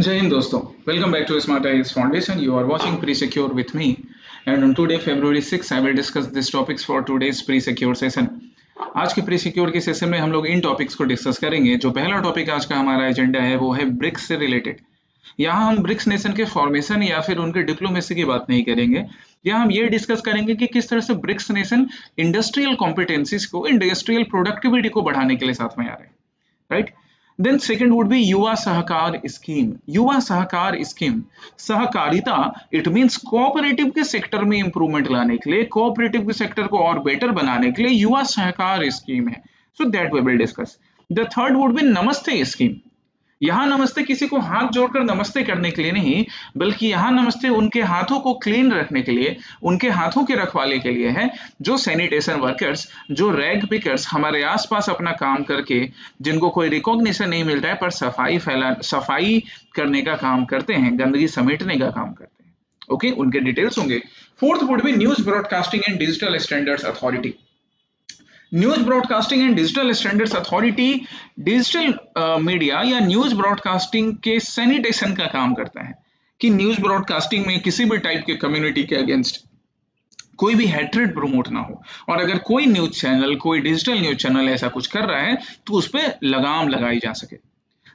Jai Hind दोस्तों, welcome back to Smart Eyes Foundation. You are watching Pre-Secure with me, and on today February 6, I will discuss these topics for today's Pre-Secure session. आज के Pre-Secure के session में हम लोग इन topics को discuss करेंगे। जो पहला टॉपिक आज का हमारा एजेंडा है वो है ब्रिक्स से रिलेटेड। यहाँ हम ब्रिक्स नेशन के फॉर्मेशन या फिर उनके डिप्लोमेसी की बात नहीं करेंगे। यहाँ हम ये डिस्कस करेंगे कि किस तरह से ब्रिक्स नेशन इंडस्ट्रियल कॉम्पिटेंसीज को, इंडस्ट्रियल प्रोडक्टिविटी को बढ़ाने के लिए साथ में आ रहे हैं, right. Then second would be युवा सहकार स्कीम। युवा सहकार स्कीम, सहकारिता इट मींस कोऑपरेटिव के सेक्टर में इंप्रूवमेंट लाने के लिए, कोऑपरेटिव के सेक्टर को और बेटर बनाने के लिए युवा सहकार स्कीम है। So that we will discuss. The third would be Namaste scheme. यहाँ नमस्ते किसी को हाथ जोड़कर नमस्ते करने के लिए नहीं, बल्कि यहाँ नमस्ते उनके हाथों को क्लीन रखने के लिए, उनके हाथों के रखवाले के लिए है, जो सैनिटेशन वर्कर्स, जो रैग पिकर्स हमारे आसपास अपना काम करके, जिनको कोई रिकॉग्निशन नहीं मिलता है पर सफाई करने का काम करते हैं, गंदगी समेटने का काम करते हैं। ओके, उनके डिटेल्स होंगे। Fourth would B news broadcasting and digital standards authority. News broadcasting and digital standards authority digital media या न्यूज ब्रॉडकास्टिंग के सैनिटेशन का काम करता है कि न्यूज ब्रॉडकास्टिंग में किसी भी टाइप के कम्युनिटी के अगेंस्ट कोई भी हेट्रेड प्रमोट ना हो, और अगर कोई न्यूज चैनल, कोई डिजिटल न्यूज चैनल ऐसा कुछ कर रहा है तो उस पर लगाम लगाई जा सके।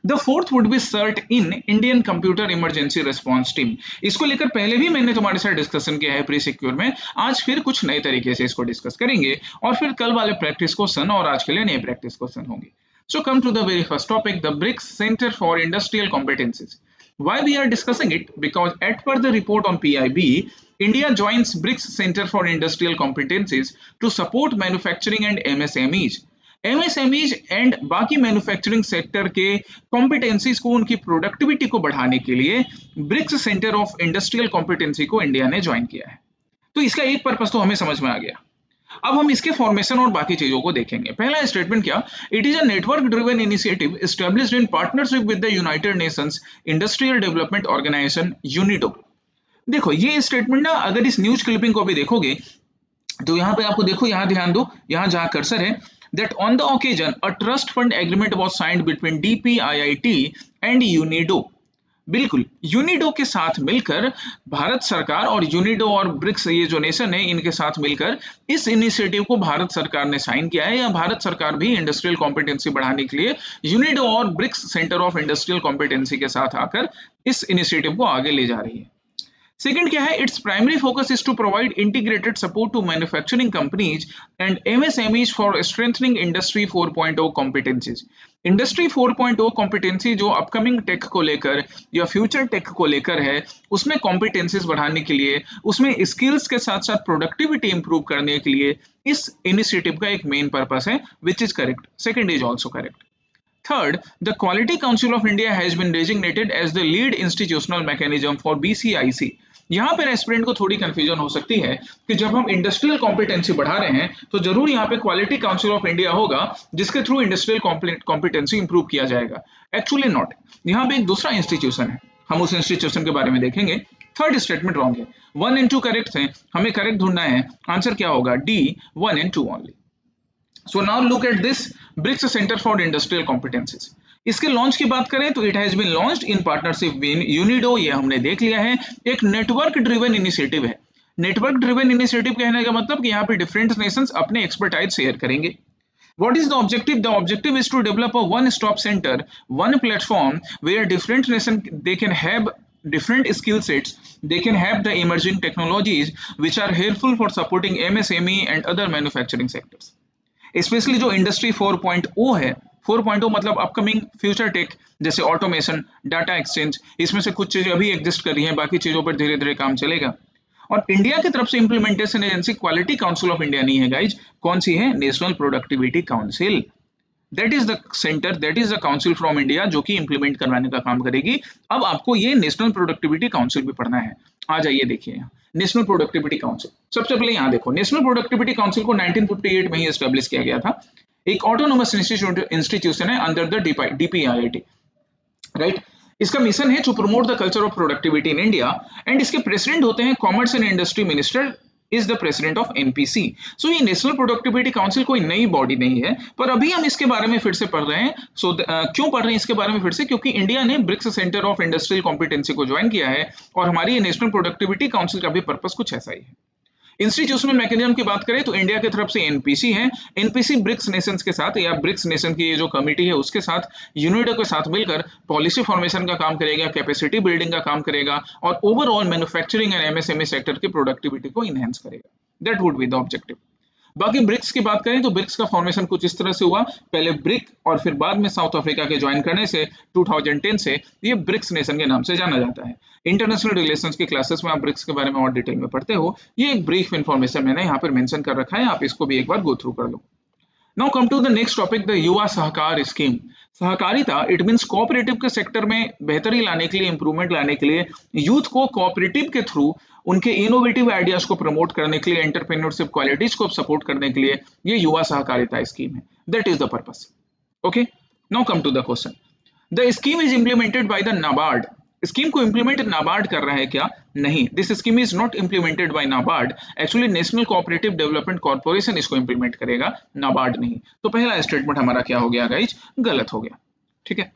The fourth would be CERT in Indian computer emergency response team. इसको लेकर पहले भी मैंने तुम्हारे साथ डिस्कशन किया है प्री सिक्योर में, आज फिर कुछ नए तरीके से इसको डिस्कस करेंगे और फिर कल वाले प्रैक्टिस क्वेश्चन और आज के लिए नए प्रैक्टिस क्वेश्चन होंगे। So come to the very first topic, the BRICS centre for industrial competencies. Why we are discussing it? Because as per the report on PIB, India joins BRICS Center for Industrial Competencies to support manufacturing and MSMEs. MSMEs and बाकी manufacturing sector के competencies को, उनकी productivity को बढ़ाने के लिए BRICS centre of industrial competency को India ने ज्वाइन किया है। तो इसका एक पर्पस तो हमें समझ में आ गया। अब हम इसके फॉर्मेशन और बाकी चीजों को देखेंगे। पहला स्टेटमेंट क्या, it is a network driven initiative established in partnership with the United Nations Industrial Development Organization UNIDO. देखो ये स्टेटमेंट ना, अगर इस न्यूज क्लिपिंग को भी देखोगे तो यहाँ पे आपको देखो, यहाँ ध्यान दो, यहाँ जहाँ कर्सर है, that on the occasion a trust fund agreement was signed between DPIIT and UNIDO। बिल्कुल यूनिडो के साथ मिलकर भारत सरकार, और यूनिडो और ब्रिक्स ये जो नेशन है इनके साथ मिलकर इस इनिशिएटिव को भारत सरकार ने साइन किया है, या भारत सरकार भी इंडस्ट्रियल कॉम्पिटेंसी बढ़ाने के लिए यूनिडो और BRICS centre of industrial competency के साथ आकर इस इनिशिएटिव को आगे ले जा रही है। सेकंड क्या है, its primary focus is to provide integrated support to manufacturing companies and MSMEs for strengthening industry 4.0 competencies. Industry 4.0 competency जो अपकमिंग टेक को लेकर या फ्यूचर टेक को लेकर है, उसमें कॉम्पिटेंसीज बढ़ाने के लिए, उसमें स्किल्स के साथ साथ प्रोडक्टिविटी इंप्रूव करने के लिए इस इनिशिएटिव का एक मेन पर्पस है, which is correct. Second is also correct. Third, the Quality Council of India has been designated as the lead institutional mechanism for BCIC। यहाँ पर एस्पिरेंट को थोड़ी कंफ्यूजन हो सकती है कि जब हम इंडस्ट्रियल कॉम्पिटेंसी बढ़ा रहे हैं तो जरूर यहाँ पे क्वालिटी काउंसिल ऑफ इंडिया होगा जिसके थ्रू इंडस्ट्रियल कॉम्पिटेंसी इंप्रूव किया जाएगा। एक्चुअली नॉट, यहाँ पे एक दूसरा इंस्टीट्यूशन है, हम उस इंस्टीट्यूशन के बारे में देखेंगे। थर्ड स्टेटमेंट रॉन्ग है, 1 and 2 करेक्ट है, हमें करेक्ट ढूंढना है। आंसर क्या होगा, D, 1 and 2 only. So now look at this BRICS Center for Industrial Competencies। इसके लॉन्च की बात करें तो it has been launched in partnership with UNIDO, ये हमने देख लिया है। एक नेटवर्क ड्रिवन इनिशिएटिव है। नेटवर्क ड्रिवन इनिशिएटिव कहने का मतलब कि यहाँ पे डिफरेंट नेशंस अपने एक्सपर्टाइज शेयर करेंगे। What is the objective? The objective is to develop a one-stop center, one platform where different nations they can have different skill sets, they can have the emerging technologies which are helpful for supporting MSME and other manufacturing sectors। Specially जो industry 4.0 है, 4.0 मतलब upcoming future take, जैसे automation, data exchange, इसमें से कुछ चीजें अभी exist कर रही हैं, बाकी चीजों पर धीरे धीरे काम चलेगा। और इंडिया की तरफ से implementation agency quality council of India नहीं है गाइज, कौन सी है, national productivity council. That is the centre, that is the council from India जो कि इंप्लीमेंट करवाने का काम करेगी। अब आपको ये नेशनल प्रोडक्टिविटी काउंसिल भी पढ़ना है। आ जाइए देखिए यहाँ नेशनल प्रोडक्टिविटी काउंसिल। सबसे पहले यहाँ देखो, नेशनल प्रोडक्टिविटी काउंसिल को 1958 में ही एस्टेब्लिश किया गया था। एक ऑटोनोमस इंस्टीट्यूशन है अंडर द DPIIT, राइट। इसका मिशन है to promote the culture of productivity in India, and इसके प्रेसिडेंट होते हैं commerce and industry minister is the president of NPC. So ये नेशनल प्रोडक्टिविटी काउंसिल कोई नई बॉडी नहीं है, पर अभी हम इसके बारे में फिर से पढ़ रहे हैं। क्यों पढ़ रहे हैं इसके बारे में फिर से? क्योंकि इंडिया ने BRICS centre of industrial competency को ज्वाइन किया है, और हमारी ये नेशनल प्रोडक्टिविटी काउंसिल का भी पर्पस कुछ ऐसा ही है। इंस्टीट्यूशनल मैकेनिज्म की बात करें तो इंडिया की तरफ से एनपीसी है। एनपीसी ब्रिक्स नेशंस के साथ, या ब्रिक्स नेशन की ये जो कमिटी है उसके साथ, यूनिडो के साथ मिलकर पॉलिसी फॉर्मेशन का काम करेगा, कैपेसिटी बिल्डिंग का काम करेगा, और overall manufacturing and MSME sector की प्रोडक्टिविटी को इनहेंस करेगा। That would be the objective. बाकी ब्रिक्स की बात करें तो ब्रिक्स का फॉर्मेशन कुछ इस तरह से हुआ, पहले ब्रिक और फिर बाद में साउथ अफ्रीका के ज्वाइन करने से 2010 से ये ब्रिक्स नेशन के नाम से जाना जाता है। इंटरनेशनल रिलेशंस की क्लासेस में आप ब्रिक्स के बारे में और डिटेल में पढ़ते हो। ये एक ब्रीफ इन्फॉर्मेशन मैंने यहाँ पर मेंशन कर रखा है, आप इसको भी एक बार गो थ्रू कर लो। Now come to the next topic, the Yuva Sahakar scheme. सहकारिता, इट मींस कोऑपरेटिव के सेक्टर में बेहतरी लाने के लिए, इंप्रूवमेंट लाने के लिए, यूथ को कोऑपरेटिव के थ्रू उनके इनोवेटिव आइडियाज को प्रमोट करने के लिए, एंटरप्रेन्योरशिप क्वालिटीज को सपोर्ट करने के लिए ये युवा सहकारिता स्कीम है। That is the purpose. Okay, now come to the question. The scheme is implemented by the NABARD. Scheme को इंप्लीमेंट नाबार्ड कर रहा है क्या? नहीं, this scheme is not implemented by NABARD. Actually National Cooperative Development Corporation इसको इंप्लीमेंट करेगा, नाबार्ड नहीं। तो पहला स्टेटमेंट हमारा क्या हो गया गाइज? गलत हो गया। ठीक है,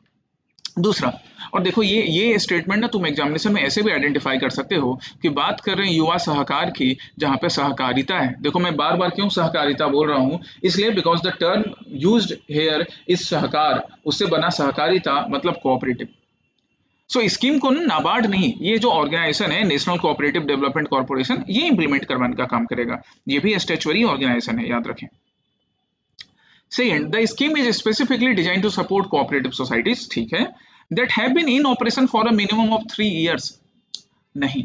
दूसरा, और देखो ये स्टेटमेंट ना तुम एग्जामिनेशन में ऐसे भी आइडेंटिफाई कर सकते हो कि बात कर रहे हैं युवा सहकार की, जहां पे सहकारिता है। देखो मैं बार बार क्यों सहकारिता बोल रहा हूं, इसलिए because the term used here is सहकार, उससे बना सहकारिता मतलब कोऑपरेटिव। सो स्कीम को नाबार्ड नहीं, ये जो ऑर्गेनाइजेशन है नेशनल कोऑपरेटिव डेवलपमेंट कॉर्पोरेशन, ये इंप्लीमेंट करवाने का काम करेगा। ये भी स्टैट्यूटरी ऑर्गेनाइजेशन है, याद रखें। Second, the scheme is specifically designed to support cooperative societies, ठीक है, that have been in operation for a minimum of 3 years. नहीं,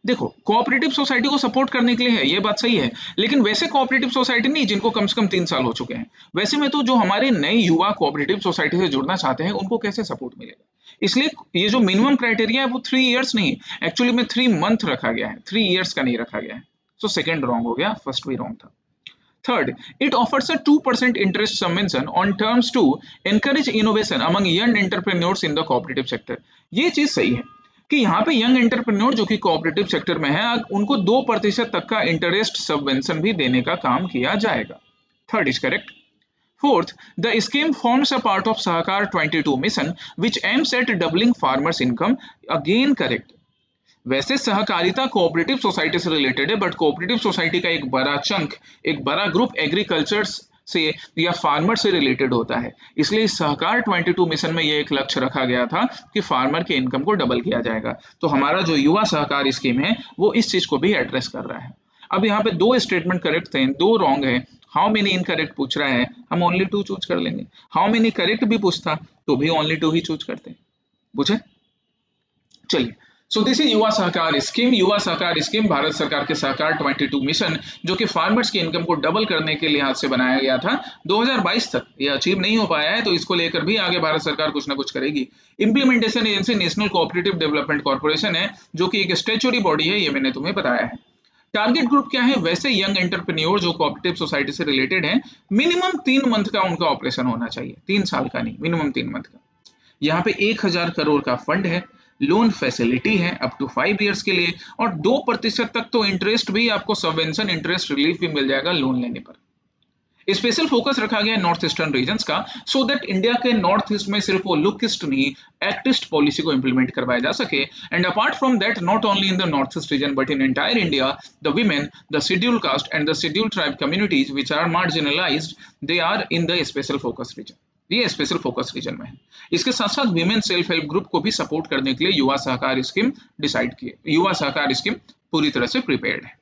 देखो कोऑपरेटिव सोसाइटी को सपोर्ट करने के लिए है, ये बात सही है, लेकिन वैसे कोऑपरेटिव सोसाइटी नहीं जिनको कम से कम 3 साल हो चुके हैं। वैसे में तो जो हमारे नए युवा कोऑपरेटिव सोसाइटी से जुड़ना चाहते हैं उनको कैसे सपोर्ट मिलेगा? इसलिए ये जो मिनिमम क्राइटेरिया है वो 3 इयर्स नहीं, एक्चुअली में 3 मंथ रखा गया है, 3 इयर्स का नहीं रखा गया है। सो सेकंड रॉन्ग हो गया, फर्स्ट भी रॉन्ग था। Third, it offers a 2% interest subvention on terms to encourage innovation among young entrepreneurs in the cooperative sector. ये चीज सही है कि यहाँ पे यंग एंटरप्रेन्योर जो कि कोऑपरेटिव सेक्टर में है, उनको 2% तक का इंटरेस्ट सबवेंशन भी देने का काम किया जाएगा। Third is correct. Fourth, the scheme forms a part of Sahakar 22 mission, which aims at doubling farmers' income. Again correct. वैसे सहकारिता कोऑपरेटिव सोसाइटी से रिलेटेड है, बट कोऑपरेटिव सोसाइटी का एक बड़ा चंक, एक बड़ा ग्रुप एग्रीकल्चर से या फार्मर से रिलेटेड होता है। इसलिए सहकार 22 मिशन में ये एक लक्ष्य रखा गया था कि फार्मर के इनकम को डबल किया जाएगा। तो हमारा जो युवा सहकार स्कीम है वो इस चीज को भी एड्रेस कर रहा है। अब यहाँ पे 2 स्टेटमेंट करेक्ट थे, 2 रॉन्ग है। हाउ मेनी इनकरेक्ट पूछ रहा है, हम ओनली 2 चूज कर लेंगे। हाउ मेनी करेक्ट भी पूछता तो भी ओनली 2 ही चूज करते। बुझे? चलिए, सो दिस इज युवा सहकार स्कीम। युवा सहकार स्कीम भारत सरकार के सहकार 22 मिशन, जो कि फार्मर्स की इनकम को डबल करने के लिहाज से बनाया गया था। 2022 तक ये अचीव नहीं हो पाया है, तो इसको लेकर भी आगे भारत सरकार कुछ ना कुछ करेगी। Implementation agency national Cooperative Development corporation है, जो कि एक स्टैट्यूटरी बॉडी है, ये मैंने तुम्हें बताया है। टारगेट ग्रुप क्या है? वैसे यंग एंटरप्रेन्योर जो कोऑपरेटिव सोसाइटी से रिलेटेड है, मिनिमम 3 मंथ का उनका ऑपरेशन होना चाहिए, 3 साल का नहीं, मिनिमम 3 मंथ का। यहाँ पे 1000 करोड़ का फंड है, लोन फैसिलिटी है अप टू 5 इयर्स के लिए, और 2% तक तो इंटरेस्ट भी आपको सबवेंशन इंटरेस्ट रिलीफ भी मिल जाएगा लोन लेने पर। स्पेशल फोकस रखा गया नॉर्थ ईस्टर्न रीजन्स का, सो दैट इंडिया के नॉर्थ ईस्ट में सिर्फ वो लुकिस्ट नहीं, एक्टिस्ट पॉलिसी को इंप्लीमेंट करवाया जा सके। And apart from that, not only in the north east region but in entire India, the women, the scheduled caste and the scheduled tribe communities which are marginalized, they are in the special focus region. ये special focus reason में है। इसके साथ साथ women self help group को भी support करने के लिए युवा सहकार स्कीम डिसाइड किए, युवा सहकार स्कीम पूरी तरह से प्रिपेयर्ड है।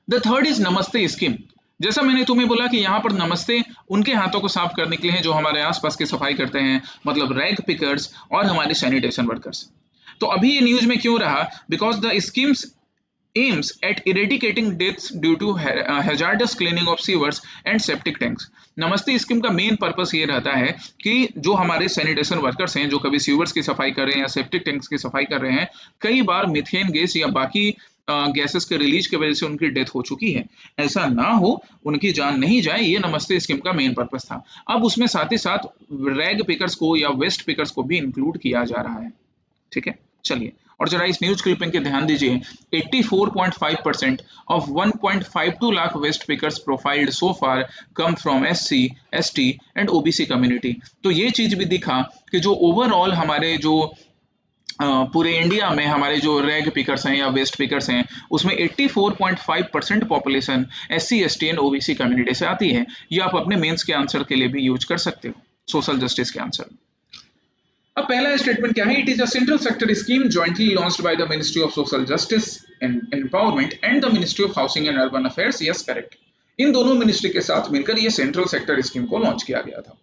द थर्ड इज नमस्ते स्कीम। जैसा मैंने तुम्हें बोला कि यहाँ पर नमस्ते उनके हाथों को साफ करने के लिए है जो हमारे आसपास की सफाई करते हैं, मतलब रैग पिकर्स और हमारे सैनिटेशन वर्कर्स। तो अभी ये न्यूज में क्यों रहा? Because the schemes aims at eradicating deaths due to hazardous cleaning of sewers and septic tanks. नमस्ते स्कीम का मेन पर्पस ये रहता है कि जो हमारे सैनिटेशन वर्कर्स हैं जो कभी सीवर्स की सफाई कर रहे हैं या सेप्टिक टैंक्स की सफाई कर रहे हैं, कई बार मिथेन गैस या बाकी गैसेस के रिलीज की वजह से उनकी डेथ हो चुकी है, ऐसा ना हो, उनकी जान नहीं जाए, ये नमस्ते स्कीम का मेन पर्पस था। अब उसमें साथ ही साथ रैग पिकर्स को या वेस्ट पिकर्स को भी इंक्लूड किया जा रहा है। ठीक है, चलिए, और जरा इस न्यूज क्लिपिंग के ध्यान दीजिए, 84.5% of 1.52 lakh waste pickers profiled so far come from SC, ST and OBC community. तो ये चीज भी दिखा कि जो ओवरऑल हमारे जो पूरे इंडिया में हमारे जो रैग पिकर्स हैं या वेस्ट पिकर्स हैं, उसमें 84.5% population SC, ST and OBC community से आती है। ये आप अपने मेंस के आंसर के लिए भी यूज कर सकते हो, सोशल जस्टिस के आंसर। अब पहला स्टेटमेंट क्या है? It is a central sector scheme jointly launched by the ministry of social justice and empowerment and the ministry of housing and urban affairs. Yes, correct. इन दोनों मिनिस्ट्री के साथ मिलकर ये सेंट्रल सेक्टर स्कीम को launch किया गया था।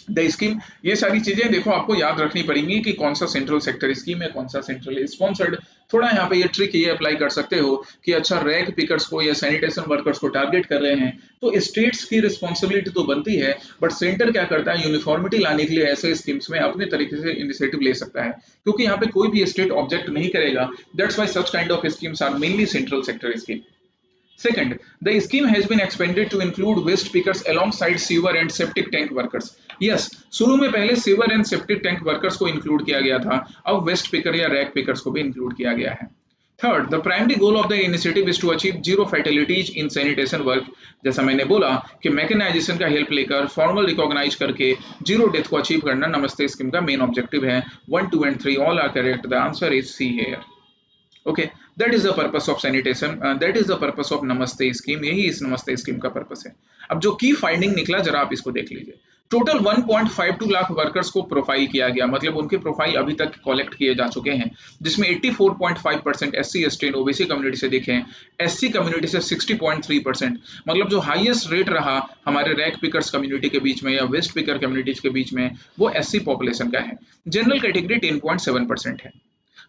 द स्कीम, ये सारी चीजें देखो आपको याद रखनी पड़ेंगी कि कौन सा सेंट्रल सेक्टर स्कीम है, कौन सा सेंट्रल स्पॉन्सर्ड। थोड़ा यहाँ पे ये ट्रिक ये अप्लाई कर सकते हो कि अच्छा रैग पिकर्स को या सैनिटेशन वर्कर्स को टारगेट कर रहे हैं तो स्टेट्स की रिस्पॉन्सिबिलिटी तो बनती है, बट सेंटर क्या करता है, यूनिफॉर्मिटी लाने के लिए ऐसे स्कीम्स में अपने तरीके से इनिशिएटिव ले सकता है, क्योंकि यहाँ पे कोई भी स्टेट ऑब्जेक्ट नहीं करेगा। That's why such kind of schemes are mainly central sector scheme. Second, the scheme has been expanded to include waste pickers alongside sewer and septic tank workers. Yes, शुरू में पहले sewer and septic tank workers को include किया गया था, अब waste picker या rag pickers को भी include किया गया है। Third, the primary goal of the initiative is to achieve zero fatalities in sanitation work. जैसा मैंने बोला कि मैकेनाइजेशन का हेल्प लेकर फॉर्मल रिकॉग्नाइज करके जीरो डेथ को अचीव करना नमस्ते स्कीम का मेन ऑब्जेक्टिव है। 1, 2 and 3 all are correct. The answer is C here. Okay, that is the purpose of sanitation, that is the purpose of नमस्ते scheme. यही इस नमस्ते स्कीम का पर्पस है। अब जो की फाइंडिंग निकला जरा आप इसको देख लीजिए। टोटल 1.52 लाख वर्कर्स को प्रोफाइल किया गया, मतलब उनके प्रोफाइल अभी तक कलेक्ट किए जा चुके हैं, जिसमें 84.5% SC, ST and OBC community से देखें, एससी कम्युनिटी से 60.3%, मतलब जो हाईएस्ट रेट रहा हमारे रैग पिकर्स कम्युनिटी के बीच में या वेस्ट पिकर कम्युनिटीज के बीच में वो एससी पॉपुलेशन का है। जनरल कैटेगरी 10.7% है।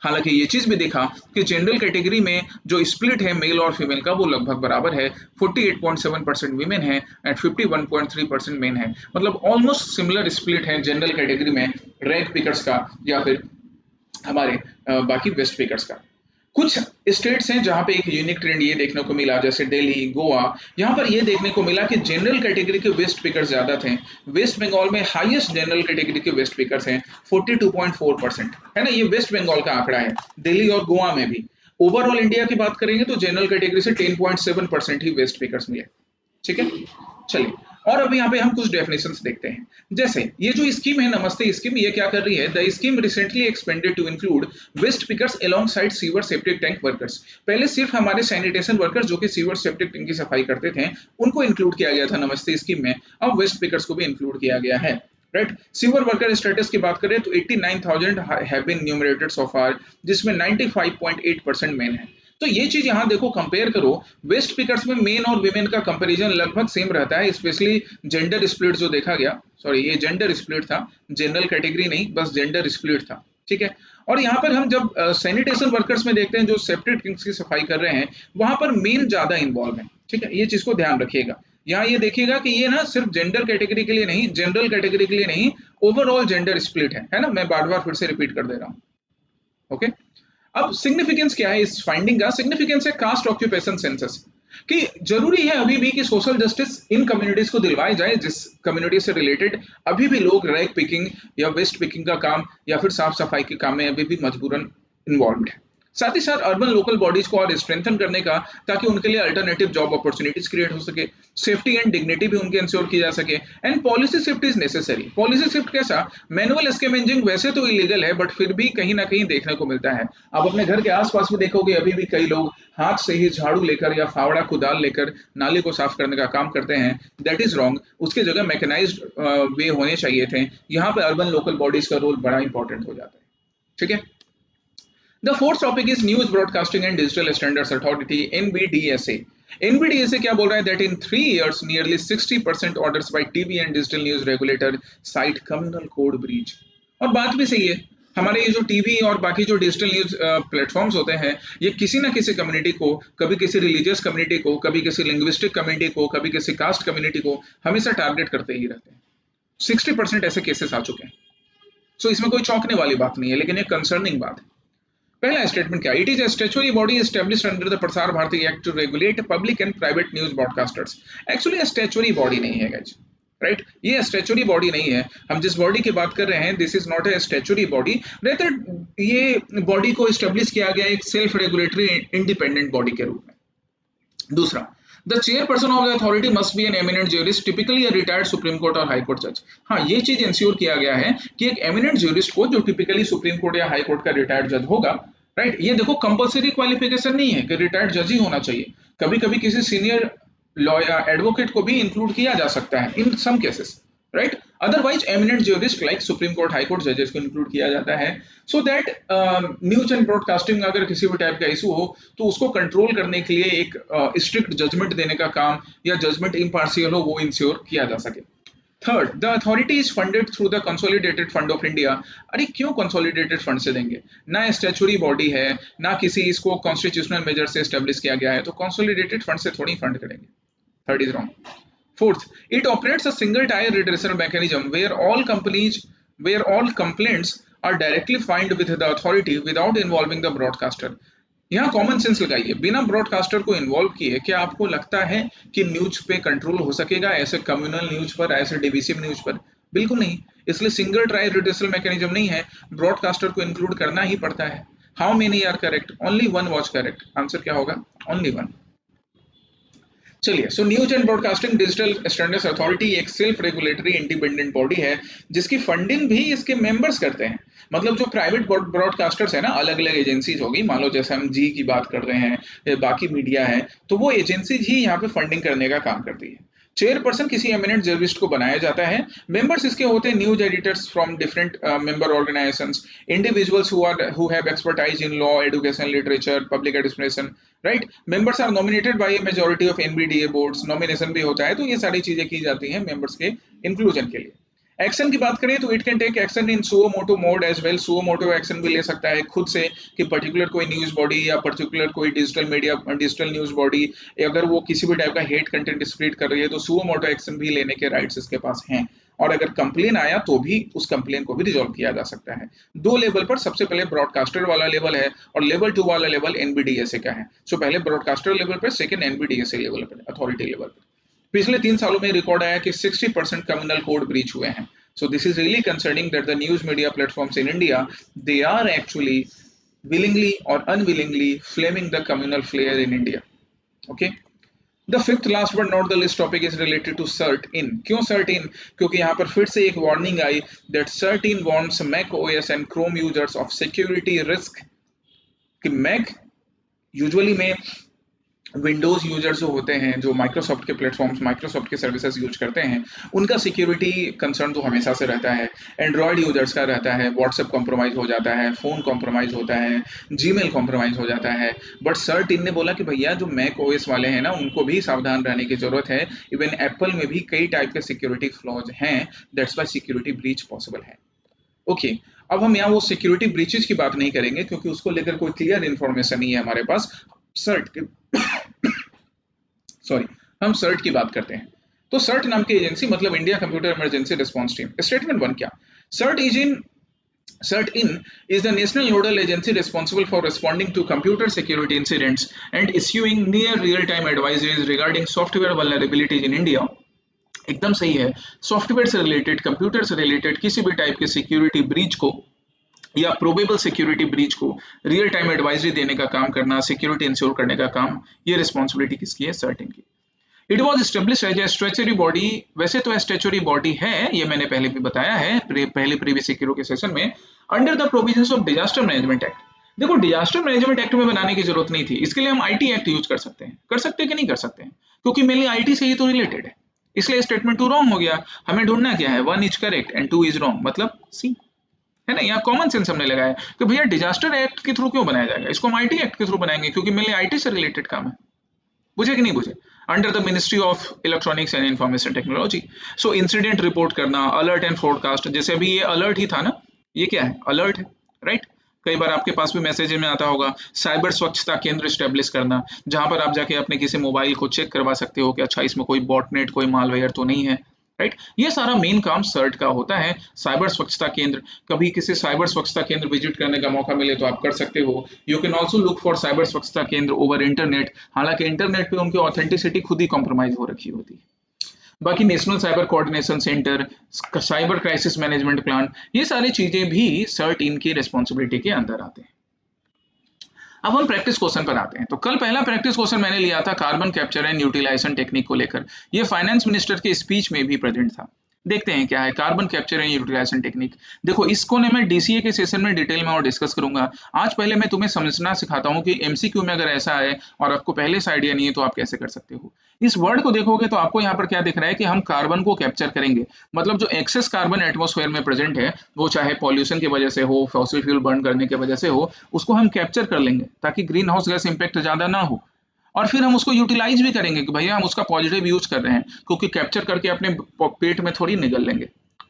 हालांकि ये चीज भी देखा कि जनरल कैटेगरी में जो स्प्लिट है मेल और फीमेल का वो लगभग बराबर है, 48.7% वीमेन है एंड 51.3% मेन है, मतलब ऑलमोस्ट सिमिलर स्प्लिट है जनरल कैटेगरी में रैग पिकर्स का या फिर हमारे बाकी वेस्ट पिकर्स का। कुछ स्टेट्स हैं जहां पे एक यूनिक ट्रेंड ये देखने को मिला, जैसे दिल्ली, गोवा, यहाँ पर ये देखने को मिला कि जनरल कैटेगरी के वेस्ट पिकर्स ज्यादा थे। वेस्ट बंगाल में हाईएस्ट जनरल कैटेगरी के वेस्ट पिकर्स हैं, 42.4%, है ना, ये वेस्ट बंगाल का आंकड़ा है। दिल्ली और गोवा में भी। ओवरऑल इंडिया की बात करेंगे तो जनरल कैटेगरी से 10.7% ही वेस्ट पिकर्स मिले। ठीक है, चलिए और अब यहाँ पे हम कुछ डेफिनेशंस देखते हैं। जैसे ये जो स्कीम है नमस्ते स्कीम, ये क्या कर रही है? The scheme recently expanded to include waste pickers alongside sewer septic tank workers. पहले सिर्फ हमारे सैनिटेशन वर्कर्स जो कि सीवर सेप्टिक टैंक की सफाई करते थे उनको इंक्लूड किया गया था नमस्ते स्कीम में, अब वेस्ट पिकर्स को भी इंक्लूड किया गया है। राइट, सीवर वर्कर स्टेटस की बात करें तो 89,000 हैव बीन न्यूमरेटेड सो फार, जिसमें 95.8% मेन है। तो ये चीज यहाँ देखो, कंपेयर करो, वेस्ट पिकर्स में मेन और विमेन का कंपैरिजन लगभग सेम रहता है, स्पेशली जेंडर स्प्लिट जो देखा गया, सॉरी ये जेंडर स्प्लिट था, जनरल कैटेगरी नहीं, बस जेंडर स्प्लिट था। ठीक है, और यहाँ पर हम जब सैनिटेशन वर्कर्स में देखते हैं जो सेप्टिक टैंक्स की सफाई कर रहे हैं, वहां पर मेन ज्यादा इन्वॉल्व है। ठीक है, ये चीज को ध्यान रखिएगा। यहाँ ये देखिएगा कि ये ना सिर्फ जेंडर कैटेगरी के लिए नहीं, जनरल कैटेगरी के लिए नहीं, ओवरऑल जेंडर स्प्लिट है ना, मैं बार बार फिर से रिपीट कर दे रहा हूँ। ओके, अब सिग्निफिकेंस क्या है इस फाइंडिंग का? सिग्निफिकेंस है कास्ट ऑक्यूपेशन सेंसस, कि जरूरी है अभी भी कि सोशल जस्टिस इन कम्युनिटीज को दिलवाई जाए जिस कम्युनिटी से रिलेटेड अभी भी लोग रैग पिकिंग या वेस्ट पिकिंग का काम या फिर साफ सफाई के काम में अभी भी मजबूरन इन्वॉल्व है। साथ ही साथ अर्बन लोकल बॉडीज को और स्ट्रेंथन करने का, ताकि उनके लिए अल्टरनेटिव जॉब अपॉर्चुनिटीज क्रिएट हो सके, सेफ्टी एंड डिग्निटी भी उनके इंश्योर की जा सके, and policy shift is necessary. Policy shift कैसा? मैनुअल स्कैवेंजिंग वैसे तो इलीगल है, बट फिर भी कहीं ना कहीं देखने को मिलता है। आप अपने घर के आसपास भी देखोगे अभी भी कई लोग हाथ से ही झाड़ू लेकर या फावड़ा कुदाल लेकर नाली को साफ करने का काम करते हैं। दैट इज रॉन्ग, उसकी जगह मैकेनाइज्ड वे होने चाहिए थे। यहाँ पे अर्बन लोकल बॉडीज का रोल बड़ा इंपॉर्टेंट हो जाता है। ठीक है, The fourth topic is News Broadcasting and Digital Standards Authority (NBDSA). NBDSA क्या बोल रहा है? That in 3 years, nearly 60% orders by TV and digital news regulator cite communal code breach। और बात भी सही है, हमारे ये जो टीवी और बाकी जो डिजिटल न्यूज प्लेटफॉर्म्स होते हैं, ये किसी ना किसी कम्युनिटी को, कभी किसी रिलीजियस कम्युनिटी को, कभी किसी लिंग्विस्टिक कम्युनिटी को, कभी किसी कास्ट कम्युनिटी को हमेशा टारगेट करते ही रहते हैं। 60% ऐसे केसेस आ चुके हैं। सो इसमें कोई चौंकने वाली बात नहीं है, लेकिन ये कंसर्निंग बात है। पहला स्टेटमेंट क्या? It is a statutory body established under the Prasar Bharati act to regulate public and private news broadcasters. Actually statutory body नहीं है गाइस, राइट, ये स्टैट्यूटरी बॉडी नहीं है। हम जिस बॉडी की बात कर रहे हैं, this is not a statutory body, rather ये बॉडी को स्टेब्लिश किया गया एक सेल्फ रेगुलेटरी इंडिपेंडेंट बॉडी के रूप में। दूसरा, the chairperson of the authority must be an eminent jurist, typically a retired supreme court और हाई कोर्ट जज। हाँ, ये चीज इंश्योर किया गया है कि एक एमिनेंट ज्यूरिस्ट को, जो टिपिकली सुप्रीम कोर्ट या हाई कोर्ट का रिटायर्ड जज होगा, राइट, ये देखो कंपलसरी क्वालिफिकेशन नहीं है कि रिटायर्ड जज ही होना चाहिए, कभी कभी किसी सीनियर लॉयर एडवोकेट को भी इंक्लूड किया जा सकता है in some cases, right. Otherwise eminent jurist like supreme court high court जजेस को इंक्लूड किया जाता है, so that news and broadcasting अगर किसी भी टाइप का इशू हो तो उसको कंट्रोल करने के लिए एक स्ट्रिक्ट जजमेंट देने का काम या जजमेंट इम्पार्शियल हो, वो इंश्योर किया जा सके। Third, the authority is funded through the consolidated fund of India. अरे क्यों कंसोलिडेटेड फंड से देंगे? ना स्टैच्यूरी बॉडी है, ना किसी इसको कॉन्स्टिट्यूशनल मेजर से एस्टेब्लिश किया गया है, तो कंसोलिडेटेड फंड से थोड़ी फंड करेंगे। Third is wrong. Fourth, it operates a single-tier redressal mechanism where all complaints are directly filed with the authority without involving the broadcaster. यहाँ कॉमन सेंस लगाइए, बिना ब्रॉडकास्टर को इन्वॉल्व किए क्या आपको लगता है कि न्यूज पे कंट्रोल हो सकेगा ऐसे कम्युनल न्यूज पर, ऐसे डिविसिव न्यूज पर? बिल्कुल नहीं। इसलिए सिंगल ट्रायल रिड्रेसल मैकेनिज्म नहीं है, ब्रॉडकास्टर को इंक्लूड करना ही पड़ता है। How many are correct? Only one was correct. Answer क्या होगा? Only one. चलिए, so news and broadcasting digital standards authority एक सेल्फ रेगुलेटरी इंडिपेंडेंट बॉडी है जिसकी फंडिंग भी इसके मेंबर्स करते हैं। मतलब जो प्राइवेट ब्रॉडकास्टर्स है ना, अलग अलग एजेंसीज होगी, मान लो जैसे हम जी की बात कर रहे हैं, बाकी मीडिया है, तो वो एजेंसीज ही यहाँ पे फंडिंग करने का काम करती है। चेयरपर्सन किसी एमिनेंट जर्नलिस्ट को बनाया जाता है। मेंबर्स इसके होते हैं news editors from different member organisations, individuals who have expertise in law, education, literature, public administration, right. Members are nominated by a majority of NBDA boards, nomination भी होता है, तो ये सारी चीजें की जाती हैं मेंबर्स के इंक्लूजन के लिए। एक्शन की बात करें तो it can take action in suo motu mode as well. Suo motu action भी ले सकता है खुद से कि पर्टिकुलर कोई न्यूज बॉडी या पर्टिकुलर कोई digital media, digital news body, अगर वो किसी भी टाइप का हेट कंटेंट स्प्रेड कर रही है तो सुओ मोटो एक्शन भी लेने के राइट्स इसके पास हैं। और अगर कंप्लेन आया तो भी उस कंप्लेन को भी रिजॉल्व किया जा सकता है। दो लेवल पर, सबसे पहले ब्रॉडकास्टर वाला लेवल है और लेवल 2 वाला लेवल एनबीडीएसए का है। सो पहले ब्रॉडकास्टर लेवल पर, सेकंड एनबीडीएसए लेवल पर, अथॉरिटी लेवल पर। पिछले 3 सालों में रिकॉर्ड आया कि 60% कम्युनल कोड ब्रीच हुए हैं। So this is really concerning that the news media platforms in India, they are actually willingly or unwillingly flaming the communal flair in India. Okay. The fifth last but not the least topic is related to CERT-in. क्यों CERT-in? क्योंकि यहाँ पर फिर से एक warning I that CERT-in warns Mac OS and Chrome users of security risk. कि Mac usually में Windows users जो होते हैं, जो माइक्रोसॉफ्ट के प्लेटफॉर्म्स, माइक्रोसॉफ्ट के सर्विसेज यूज करते हैं, उनका सिक्योरिटी कंसर्न तो हमेशा से रहता है। एंड्रॉयड यूजर्स का रहता है, व्हाट्सएप कॉम्प्रोमाइज हो जाता है, फोन कॉम्प्रोमाइज होता है, जीमेल कॉम्प्रोमाइज हो जाता है। बट CERT-in ने बोला कि भैया जो मैक ओएस वाले हैं ना, उनको भी सावधान रहने की जरूरत है। इवन एप्पल में भी कई टाइप के सिक्योरिटी फ्लॉज हैं, that's why security breach possible है। ओके, अब हम यहाँ वो सिक्योरिटी ब्रीचेज की बात नहीं करेंगे क्योंकि उसको लेकर कोई क्लियर इन्फॉर्मेशन नहीं है हमारे पास। हम CERT की बात करते हैं। तो CERT नाम की एजेंसी मतलब India computer emergency response team. Statement 1 क्या? CERT-in is the national nodal agency responsible for responding to computer security incidents and issuing near real-time advisories regarding software vulnerabilities in India. एकदम सही है। Software से related, computer से related किसी भी type के security breach को या प्रोबेबल सिक्योरिटी ब्रीच को रियल टाइम एडवाइजरी देने का काम करना, सिक्योरिटी इंश्योर करने का काम, ये रिस्पॉन्सिबिलिटी किसकी है? CERT-in की। It was establish as a statutory body. वैसे तो स्टैट्यूटरी बॉडी है, ये मैंने पहले भी बताया है पहले प्रीवियस सिक्योर के सेशन में, under the provisions of disaster management act. देखो, डिजास्टर मैनेजमेंट एक्ट में बनाने की जरूरत नहीं थी, इसके लिए हम आईटी एक्ट यूज कर सकते हैं। कर सकते हैं कि नहीं कर सकते हैं? क्योंकि मेनली आईटी से ही तो रिलेटेड है, इसलिए स्टेटमेंट 2 रॉन्ग हो गया। हमें ढूंढना क्या है? 1 is correct and 2 is wrong, मतलब सी है ना। यहाँ कॉमन सेंस हमने लगाया कि भैया डिजास्टर एक्ट के थ्रू क्यों बनाया जाएगा, इसको हम आईटी एक्ट के थ्रू बनाएंगे क्योंकि मेनली आईटी से रिलेटेड काम है। बुझे कि नहीं बुझे? Under the ministry of electronics and information technology. So incident report करना, अलर्ट एंड फोरकास्ट, जैसे अभी ये अलर्ट ही था ना, ये क्या है? अलर्ट है, राइट। कई बार आपके पास भी मैसेज में आता होगा साइबर स्वच्छता केंद्र स्टैब्लिश करना, जहां पर आप जाके अपने किसी मोबाइल को चेक करवा सकते हो कि अच्छा इसमें कोई बॉटनेट, कोई मालवेयर तो नहीं है, राइट। ये सारा मेन काम CERT का होता है। साइबर स्वच्छता केंद्र, कभी किसी साइबर स्वच्छता केंद्र विजिट करने का मौका मिले तो आप कर सकते हो। You can also look for cyber स्वच्छता केंद्र ओवर इंटरनेट। हालांकि इंटरनेट पे उनकी ऑथेंटिसिटी खुद ही कॉम्प्रोमाइज हो रखी होती है। बाकी national cyber coordination centre, cyber crisis management plan, ये सारी चीजें भी सर्ट इन की रिस्पॉन्सिबिलिटी के अंदर आते हैं। अब हम प्रैक्टिस क्वेश्चन पर आते हैं। तो कल पहला प्रैक्टिस क्वेश्चन मैंने लिया था carbon capture and utilisation technique को लेकर। ये फाइनेंस मिनिस्टर के स्पीच में भी प्रेजेंट था। देखते हैं क्या है carbon capture and utilisation technique. देखो इसको ने मैं डीसीए के सेशन में डिटेल में और डिस्कस करूंगा। आज पहले मैं तुम्हें समझना सिखाता हूँ कि एमसीक्यू में अगर ऐसा है और आपको पहले से आइडिया नहीं है तो आप कैसे कर सकते हो। इस वर्ड को देखोगे तो आपको यहाँ पर क्या दिख रहा है कि हम कार्बन को कैप्चर करेंगे। मतलब जो एक्सेस कार्बन एटमॉस्फेयर में प्रेजेंट है, वो चाहे पॉल्यूशन की वजह से हो, फॉसिल फ्यूल बर्न करने की वजह से हो, उसको हम कैप्चर कर लेंगे ताकि ग्रीन हाउस गैस इंपैक्ट ज्यादा ना हो। और फिर हम उसको यूटिलाइज भी करेंगे कि भैया हम उसका पॉजिटिव यूज कर रहे हैं, क्योंकि कैप्चर करके अपने पेट में थोड़ी निगल लेंगे,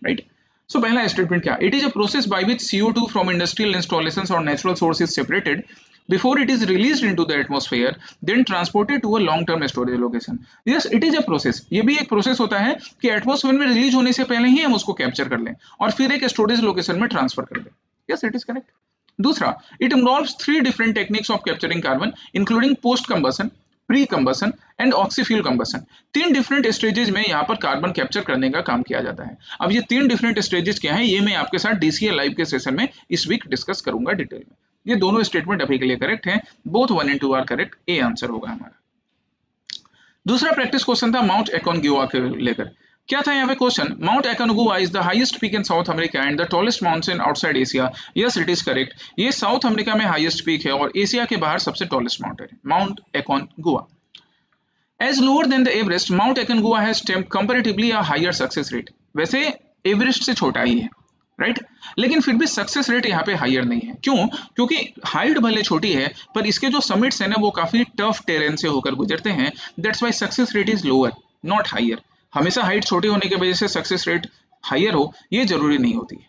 राइट। सो पहला स्टेटमेंट क्या, it is a process by which CO2 from industrial installations और natural source is separated before it is released into the atmosphere, then transported to a long term storage location. Yes, it is a process. ये भी एक process होता है कि atmosphere में release होने से पहले ही हम उसको कैप्चर कर लें और फिर एक स्टोरेज लोकेशन में ट्रांसफर कर दें। Yes, it is correct. दूसरा, it involves 3 different techniques of capturing carbon including post combustion, pre combustion and oxyfuel combustion. 3 different stages में यहाँ पर कार्बन कैप्चर करने का काम किया जाता है। अब ये 3 डिफरेंट स्टेजेस क्या हैं, ये मैं आपके साथ डीसीए लाइव के सेशन में इस वीक डिस्कस करूंगा डिटेल में। ये दोनों स्टेटमेंट अभी के लिए करेक्ट हैं, both 1 and 2 are correct, A answer होगा हमारा। दूसरा प्रैक्टिस क्वेश्चन था माउंट एकोनगुआ के लेकर। क्या था यहाँ पे question, mount Aconcagua is the highest peak in South America and the tallest mountain outside Asia. Yes, it is correct. ये साउथ अमेरिका में हाईएस्ट पीक है और एशिया के बाहर सबसे टॉलेस्ट माउंटेन है, mount Aconcagua. As lower than the Everest, Mount Aconcagua has comparatively a higher success rate. वैसे Everest से छोटा ही है, राइट, लेकिन फिर भी सक्सेस रेट यहाँ पे हायर नहीं है। क्यों? क्योंकि हाइट भले छोटी है पर इसके जो समिट्स हैं ना वो काफी टफ टेरेन से होकर गुजरते हैं। That's why success rate is lower not higher. हमेशा हाइट छोटी होने की वजह से सक्सेस रेट हायर हो ये जरूरी नहीं होती है।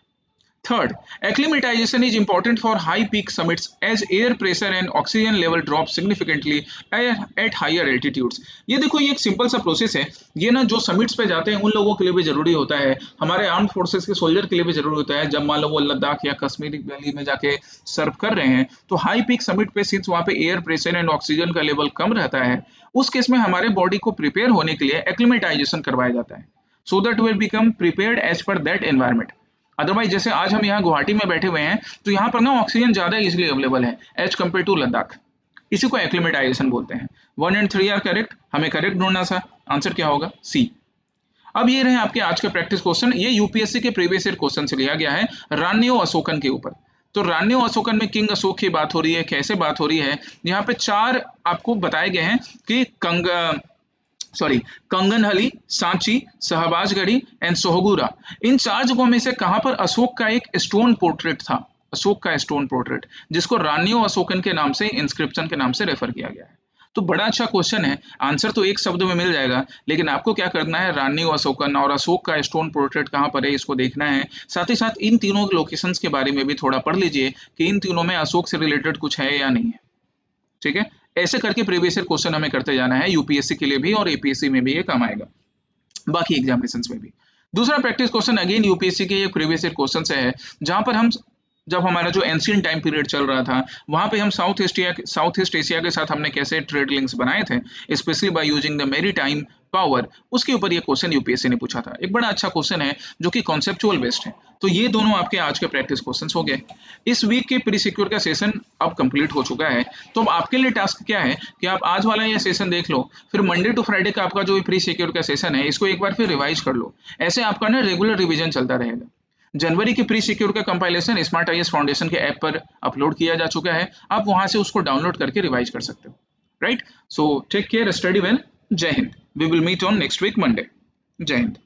Third, acclimatization is important for high peak summits as air pressure and oxygen level drop significantly at higher altitudes. ये देखो ये एक सिंपल सा प्रोसेस है। ये ना जो समिट्स पे जाते हैं उन लोगों के लिए भी जरूरी होता है, हमारे आर्म फोर्सेस के सोल्जर के लिए भी जरूरी होता है। जब मान लो वो लद्दाख या कश्मीरी वैली में जाके सर्व कर रहे हैं तो हाई पीक समिट पे सिंस वहाँ पे एयर प्रेशर एंड ऑक्सीजन का लेवल कम रहता है, उस केस में हमारे बॉडी को प्रिपेयर होने के लिए एक्लिमेटाइजेशन करवाया जाता है so that we become prepared as per that environment. Otherwise जैसे आज हम यहाँ गुवाहाटी में बैठे हुए हैं तो यहाँ पर ना ऑक्सीजन ज्यादा इजिली अवेलेबल है एज कम्पेयर टू लद्दाख। इसी को एक्लिमेटाइजेशन बोलते हैं। 1 एंड 3 आर करेक्ट, हमें करेक्ट ढूंढना था, आंसर क्या होगा, सी। अब ये रहे आपके आज के प्रैक्टिस क्वेश्चन। ये यूपीएससी के प्रीवियस ईयर क्वेश्चन से लिया गया है रान्यो अशोकन के ऊपर। तो रान्यो अशोकन में किंग अशोक की बात हो रही है, कैसे बात हो रही है, यहाँ पे 4 आपको बताए गए हैं कि कंगनहली, सांची, शहबाजगढ़ी एंड सोहगुरा, इन 4 जगहों में से कहां पर अशोक का एक स्टोन पोर्ट्रेट था, अशोक का स्टोन पोर्ट्रेट, जिसको रान्यो अशोकन के नाम से, इंस्क्रिप्शन के नाम से रेफर किया गया है। तो बड़ा अच्छा क्वेश्चन है, आंसर तो एक शब्द में मिल जाएगा, लेकिन आपको क्या करना है, रान्यो अशोकन और अशोक का स्टोन पोर्ट्रेट कहां पर है इसको देखना है। साथ ही साथ इन तीनों लोकेशंस के बारे में भी थोड़ा पढ़ लीजिए कि इन तीनों में अशोक से रिलेटेड कुछ है या नहीं है, ठीक है। ऐसे करके प्रीवियस ईयर क्वेश्चन हमें करते जाना है, यूपीएससी के लिए भी और एपीएससी में भी ये काम आएगा, बाकी एग्जामिनेशंस में भी। दूसरा प्रैक्टिस क्वेश्चन अगेन यूपीएससी के ये प्रीवियस ईयर क्वेश्चन से है, जहां पर हम जब हमारा जो एंशियंट टाइम पीरियड चल रहा था वहां पे हम साउथ ईस्ट एशिया के साथ हमने कैसे ट्रेड लिंक्स बनाए थे, specially by using the maritime power, उसके ऊपर ये क्वेश्चन यूपीएससी ने पूछा था। एक बड़ा अच्छा क्वेश्चन है जो कि कॉन्सेप्चुअल बेस्ड है। तो ये दोनों आपके आज के प्रैक्टिस क्वेश्चंस हो गए। इस वीक के प्री सिक्योर का सेशन अब कंप्लीट हो चुका है। तो अब आपके लिए टास्क क्या है कि आप आज वाला ये सेशन देख लो, फिर मंडे टू फ्राइडे का आपका जो प्री सिक्योर का सेशन है इसको एक बार फिर रिवाइज कर लो। ऐसे आपका ना रेगुलर रिवीजन चलता रहेगा। जनवरी के प्री सिक्योर का कंपाइलेशन स्मार्ट आईएएस फाउंडेशन के ऐप पर अपलोड किया जा चुका है, आप वहां से उसको डाउनलोड करके रिवाइज कर सकते हो, right. So take care, study well, Jai Hind. We will meet on next week Monday. Jai Hind.